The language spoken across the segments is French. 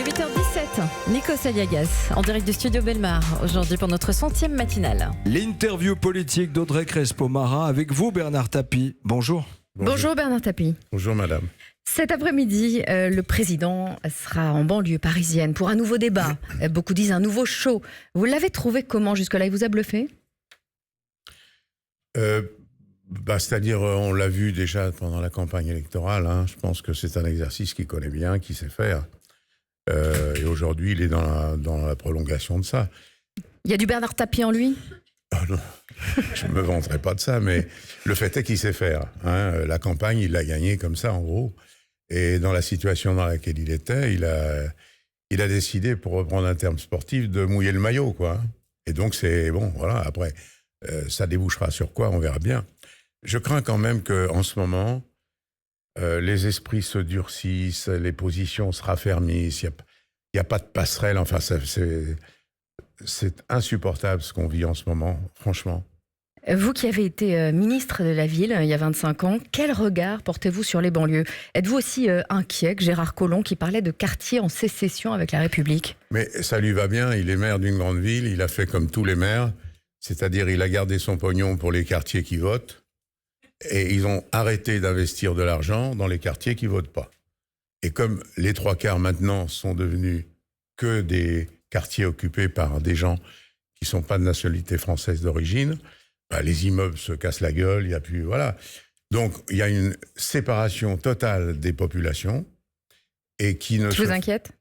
8h17, Nikos Aliagas, en direct du studio Belmar, aujourd'hui pour notre 100e matinale. L'interview politique d'Audrey Crespo-Mara avec vous, Bernard Tapie. Bonjour. Bonjour Bernard Tapie. Bonjour madame. Cet après-midi, le président sera en banlieue parisienne pour un nouveau débat. Beaucoup disent un nouveau show. Vous l'avez trouvé comment jusque-là? Il vous a bluffé? C'est-à-dire, on l'a vu déjà pendant la campagne électorale. Je pense que c'est un exercice qu'il connaît bien, qu'il sait faire. Et aujourd'hui, il est dans la prolongation de ça. Il y a du Bernard Tapie en lui? Oh non, je ne me vanterai pas de ça, mais le fait est qu'il sait faire. La campagne, il l'a gagnée comme ça, en gros. Et dans la situation dans laquelle il était, il a décidé, pour reprendre un terme sportif, de mouiller le maillot, quoi. Et donc, c'est bon, voilà, après, ça débouchera sur quoi, on verra bien. Je crains quand même qu'en ce moment, les esprits se durcissent, les positions se raffermissent, il n'y a pas de passerelle, enfin, c'est insupportable ce qu'on vit en ce moment, franchement. Vous qui avez été ministre de la Ville il y a 25 ans, quel regard portez-vous sur les banlieues? Êtes-vous aussi inquiet que Gérard Collomb qui parlait de quartier en sécession avec la République? Mais ça lui va bien, il est maire d'une grande ville, il a fait comme tous les maires, c'est-à-dire il a gardé son pognon pour les quartiers qui votent, et ils ont arrêté d'investir de l'argent dans les quartiers qui votent pas. Et comme les 3/4 maintenant sont devenus que des quartiers occupés par des gens qui sont pas de nationalité française d'origine, les immeubles se cassent la gueule, il y a plus, voilà. Donc il y a une séparation totale des populations et qui ne. Ça vous inquiète?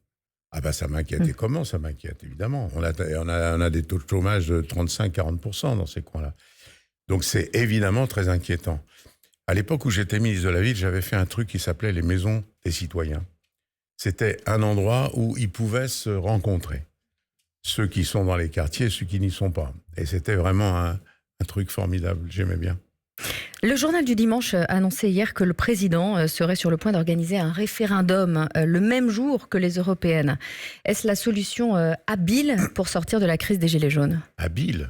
Ça m'inquiète. Et comment ça m'inquiète, évidemment. On a des taux de chômage de 35-40% dans ces coins-là. Donc c'est évidemment très inquiétant. À l'époque où j'étais ministre de la Ville, j'avais fait un truc qui s'appelait les maisons des citoyens. C'était un endroit où ils pouvaient se rencontrer. Ceux qui sont dans les quartiers, ceux qui n'y sont pas. Et c'était vraiment un truc formidable, j'aimais bien. Le journal du dimanche annonçait hier que le président serait sur le point d'organiser un référendum le même jour que les européennes. Est-ce la solution habile pour sortir de la crise des Gilets jaunes? Habile?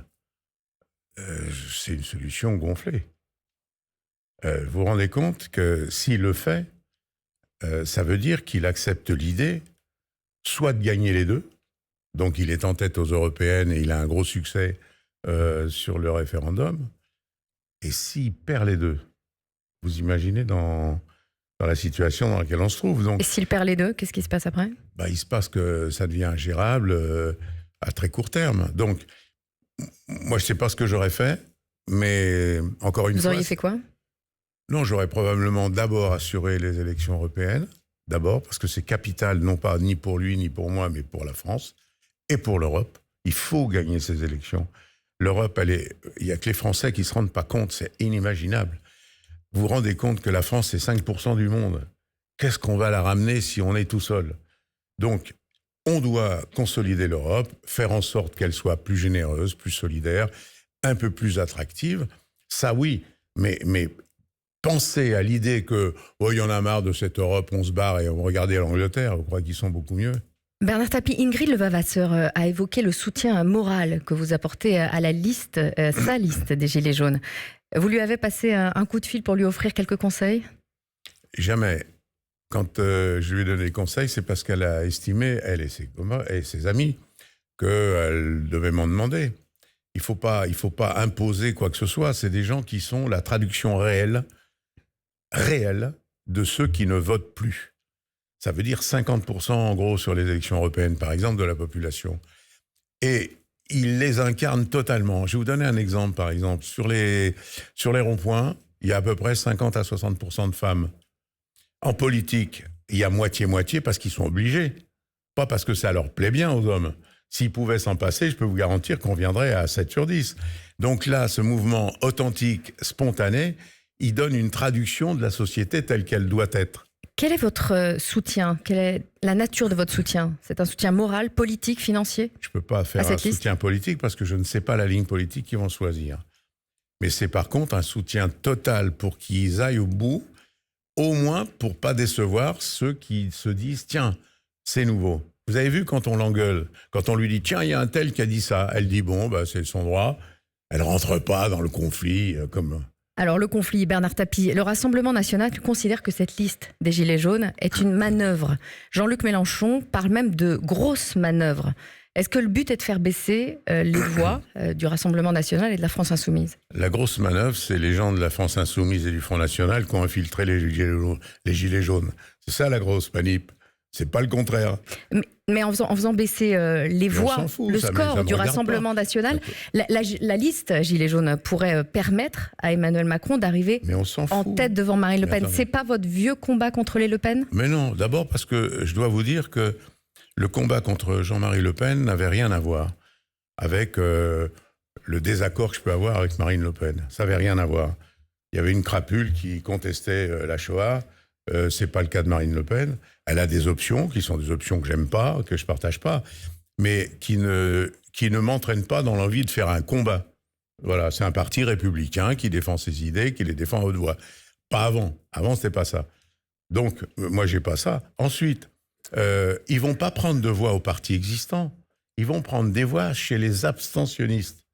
C'est une solution gonflée. Vous vous rendez compte que s'il le fait, ça veut dire qu'il accepte l'idée soit de gagner les deux, donc il est en tête aux européennes et il a un gros succès sur le référendum, et s'il perd les deux, vous imaginez dans la situation dans laquelle on se trouve. Donc, et s'il perd les deux, qu'est-ce qui se passe après? Il se passe que ça devient ingérable à très court terme. Donc, moi, je ne sais pas ce que j'aurais fait, mais encore une fois... Vous auriez fait quoi? Non, j'aurais probablement d'abord assuré les élections européennes, d'abord, parce que c'est capital, non pas ni pour lui, ni pour moi, mais pour la France et pour l'Europe. Il faut gagner ces élections. L'Europe, il n'y a que les Français qui ne se rendent pas compte, c'est inimaginable. Vous vous rendez compte que la France, c'est 5% du monde. Qu'est-ce qu'on va la ramener si on est tout seul? Donc, on doit consolider l'Europe, faire en sorte qu'elle soit plus généreuse, plus solidaire, un peu plus attractive. Ça, oui, mais penser à l'idée que il y en a marre de cette Europe, on se barre et on va regarder l'Angleterre, vous croyez qu'ils sont beaucoup mieux? Bernard Tapie, Ingrid Levavasseur a évoqué le soutien moral que vous apportez à la liste, sa liste des Gilets jaunes. Vous lui avez passé un coup de fil pour lui offrir quelques conseils? Jamais. Quand je lui ai donné des conseils, c'est parce qu'elle a estimé, elle et ses amis, qu'elle devait m'en demander. Il faut pas imposer quoi que ce soit. C'est des gens qui sont la traduction réelle de ceux qui ne votent plus. Ça veut dire 50% en gros sur les élections européennes, par exemple, de la population. Et ils les incarnent totalement. Je vais vous donner un exemple, par exemple. Sur les ronds-points, il y a à peu près 50 à 60% de femmes. En politique, il y a moitié-moitié parce qu'ils sont obligés. Pas parce que ça leur plaît bien aux hommes. S'ils pouvaient s'en passer, je peux vous garantir qu'on viendrait à 7 sur 10. Donc là, ce mouvement authentique, spontané, il donne une traduction de la société telle qu'elle doit être. Quel est votre soutien? Quelle est la nature de votre soutien? C'est un soutien moral, politique, financier? Je ne peux pas faire un soutien politique parce que je ne sais pas la ligne politique qu'ils vont choisir. Mais c'est par contre un soutien total pour qu'ils aillent au bout, au moins pour ne pas décevoir ceux qui se disent « Tiens, c'est nouveau ». Vous avez vu quand on l'engueule, quand on lui dit « Tiens, il y a un tel qui a dit ça », elle dit « Bon, c'est son droit ». Elle ne rentre pas dans le conflit comme... Alors le conflit, Bernard Tapie, le Rassemblement national considère que cette liste des Gilets jaunes est une manœuvre. Jean-Luc Mélenchon parle même de grosse manœuvre. Est-ce que le but est de faire baisser les voix du Rassemblement national et de la France insoumise? La grosse manœuvre, c'est les gens de la France insoumise et du Front national qui ont infiltré les Gilets jaunes. C'est ça la grosse manip. C'est pas le contraire. Mais en faisant baisser les voix, le score du Rassemblement national, la liste Gilets jaunes pourrait permettre à Emmanuel Macron d'arriver en tête devant Marine Le Pen. C'est pas votre vieux combat contre les Le Pen? Mais non, d'abord parce que je dois vous dire que le combat contre Jean-Marie Le Pen n'avait rien à voir avec le désaccord que je peux avoir avec Marine Le Pen. Ça n'avait rien à voir. Il y avait une crapule qui contestait la Shoah. C'est pas le cas de Marine Le Pen. Elle a des options qui sont des options que j'aime pas, que je partage pas, mais qui ne m'entraînent pas dans l'envie de faire un combat. Voilà, c'est un parti républicain qui défend ses idées, qui les défend à haute voix. Pas avant. Avant, c'était pas ça. Donc, moi, j'ai pas ça. Ensuite, ils vont pas prendre de voix au parti existant. Ils vont prendre des voix chez les abstentionnistes.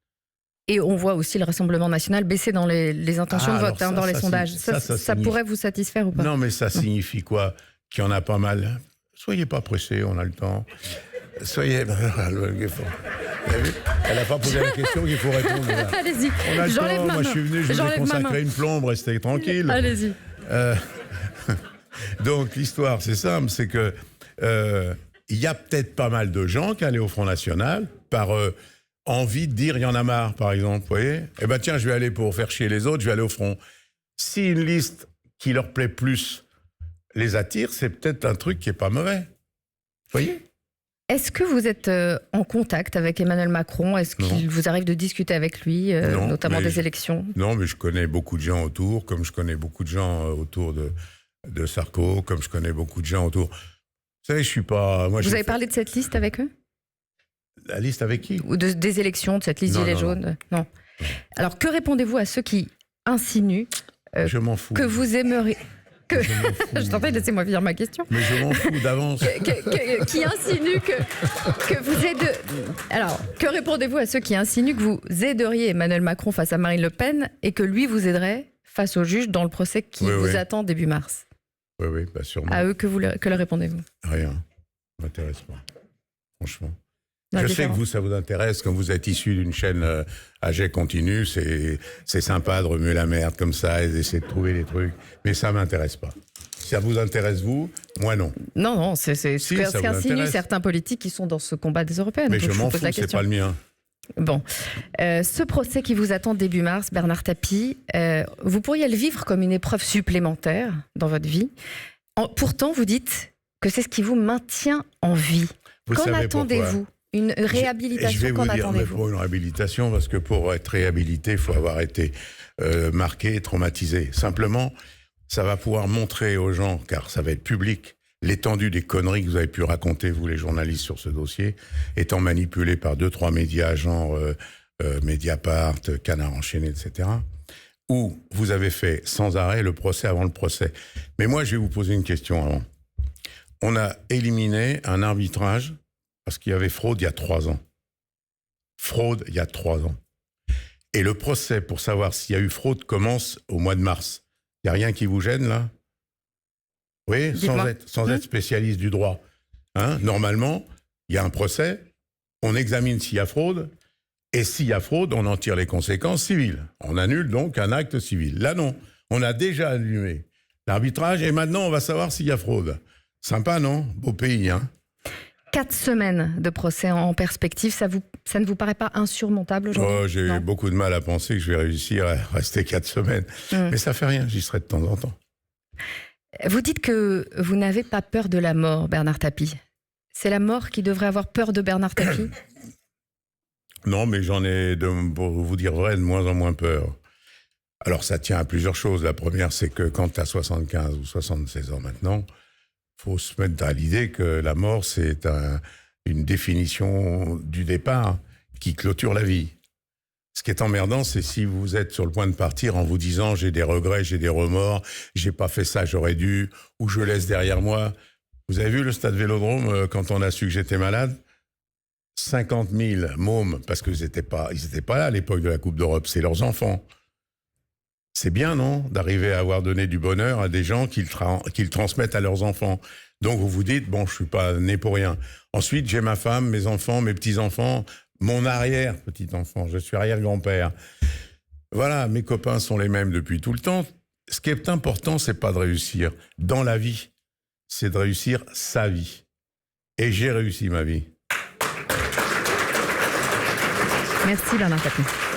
Et on voit aussi le Rassemblement national baisser dans les intentions de vote, dans les sondages. Ça pourrait vous satisfaire ou pas? Non, mais ça signifie quoi? Qu'il y en a pas mal. Soyez pas pressés, on a le temps. Soyez... Elle n'a pas posé la question qu'il faut répondre. Allez-y, on a le temps. Moi, je suis venu, je vous ai consacré une plombe, restez tranquille. Allez-y. Donc, l'histoire, c'est simple, c'est que il y a peut-être pas mal de gens qui allaient au Front National par... envie de dire, il y en a marre, par exemple, vous voyez ? Eh bien, tiens, je vais aller pour faire chier les autres, je vais aller au front. Si une liste qui leur plaît plus les attire, c'est peut-être un truc qui n'est pas mauvais. Vous voyez ? Est-ce que vous êtes en contact avec Emmanuel Macron ? Est-ce qu'il vous arrive de discuter avec lui, notamment des élections ? Non, mais je connais beaucoup de gens autour, comme je connais beaucoup de gens autour de Sarko, comme je connais beaucoup de gens autour... Vous savez, je suis pas... Moi, vous avez parlé de cette liste avec eux ? La liste avec qui ? Ou des élections, de cette liste Gilets jaunes ? Non. Alors, que répondez-vous à ceux qui insinuent je m'en fous. Que vous aimeriez... Je t'en prie, laissez-moi finir ma question. Mais je m'en fous d'avance. Qui insinue que vous aidez... Alors, que répondez-vous à ceux qui insinuent que vous aideriez Emmanuel Macron face à Marine Le Pen et que lui vous aiderait face au juge dans le procès qui vous attend début mars ? Oui, bah sûrement. À eux, que leur répondez-vous ? Rien. Ça m'intéresse pas. Franchement. Je sais que vous, ça vous intéresse, quand vous êtes issu d'une chaîne à jet continu, c'est sympa de remuer la merde comme ça et d'essayer de trouver des trucs, mais ça m'intéresse pas. Si ça vous intéresse, vous, moi non. Non, c'est ce qu'insinuent certains politiques qui sont dans ce combat des Européennes. Mais je m'en fous, c'est pas le mien. Bon, ce procès qui vous attend début mars, Bernard Tapie, vous pourriez le vivre comme une épreuve supplémentaire dans votre vie. Pourtant, vous dites que c'est ce qui vous maintient en vie. Qu'en attendez-vous ? Une réhabilitation, qu'en attendez-vous ? Pour une réhabilitation, parce que pour être réhabilité, il faut avoir été marqué, traumatisé. Simplement, ça va pouvoir montrer aux gens, car ça va être public, l'étendue des conneries que vous avez pu raconter, vous les journalistes, sur ce dossier, étant manipulés par 2-3 médias, genre Mediapart, Canard enchaîné, etc., où vous avez fait sans arrêt le procès avant le procès. Mais moi, je vais vous poser une question avant. On a éliminé un arbitrage parce qu'il y avait fraude il y a 3 ans. Fraude il y a 3 ans. Et le procès pour savoir s'il y a eu fraude commence au mois de mars. Il n'y a rien qui vous gêne, là ? Oui, sans être spécialiste du droit. Hein, normalement, il y a un procès, on examine s'il y a fraude, et s'il y a fraude, on en tire les conséquences civiles. On annule donc un acte civil. Là, non. On a déjà annulé l'arbitrage, et maintenant, on va savoir s'il y a fraude. Sympa, non ? Beau pays, hein ? 4 semaines de procès en perspective, ça ne vous paraît pas insurmontable aujourd'hui ? J'ai beaucoup de mal à penser que je vais réussir à rester 4 semaines. Mais ça fait rien, j'y serai de temps en temps. Vous dites que vous n'avez pas peur de la mort, Bernard Tapie. C'est la mort qui devrait avoir peur de Bernard Tapie ? Non, mais j'en ai, pour vous dire vrai, de moins en moins peur. Alors ça tient à plusieurs choses. La première, c'est que quand tu as 75 ou 76 ans maintenant, faut se mettre à l'idée que la mort, c'est une définition du départ qui clôture la vie. Ce qui est emmerdant, c'est si vous êtes sur le point de partir en vous disant « j'ai des regrets, j'ai des remords, j'ai pas fait ça, j'aurais dû », ou « je laisse derrière moi ». Vous avez vu le stade Vélodrome quand on a su que j'étais malade ? 50 000 mômes, parce qu'ils n'étaient pas là à l'époque de la Coupe d'Europe, c'est leurs enfants. C'est bien, non? D'arriver à avoir donné du bonheur à des gens qui le transmettent à leurs enfants. Donc vous vous dites, bon, je suis pas né pour rien. Ensuite, j'ai ma femme, mes enfants, mes petits-enfants, mon arrière-petit-enfant. Je suis arrière-grand-père. Voilà, mes copains sont les mêmes depuis tout le temps. Ce qui est important, c'est pas de réussir dans la vie, c'est de réussir sa vie. Et j'ai réussi ma vie. Merci Bernard Tapie.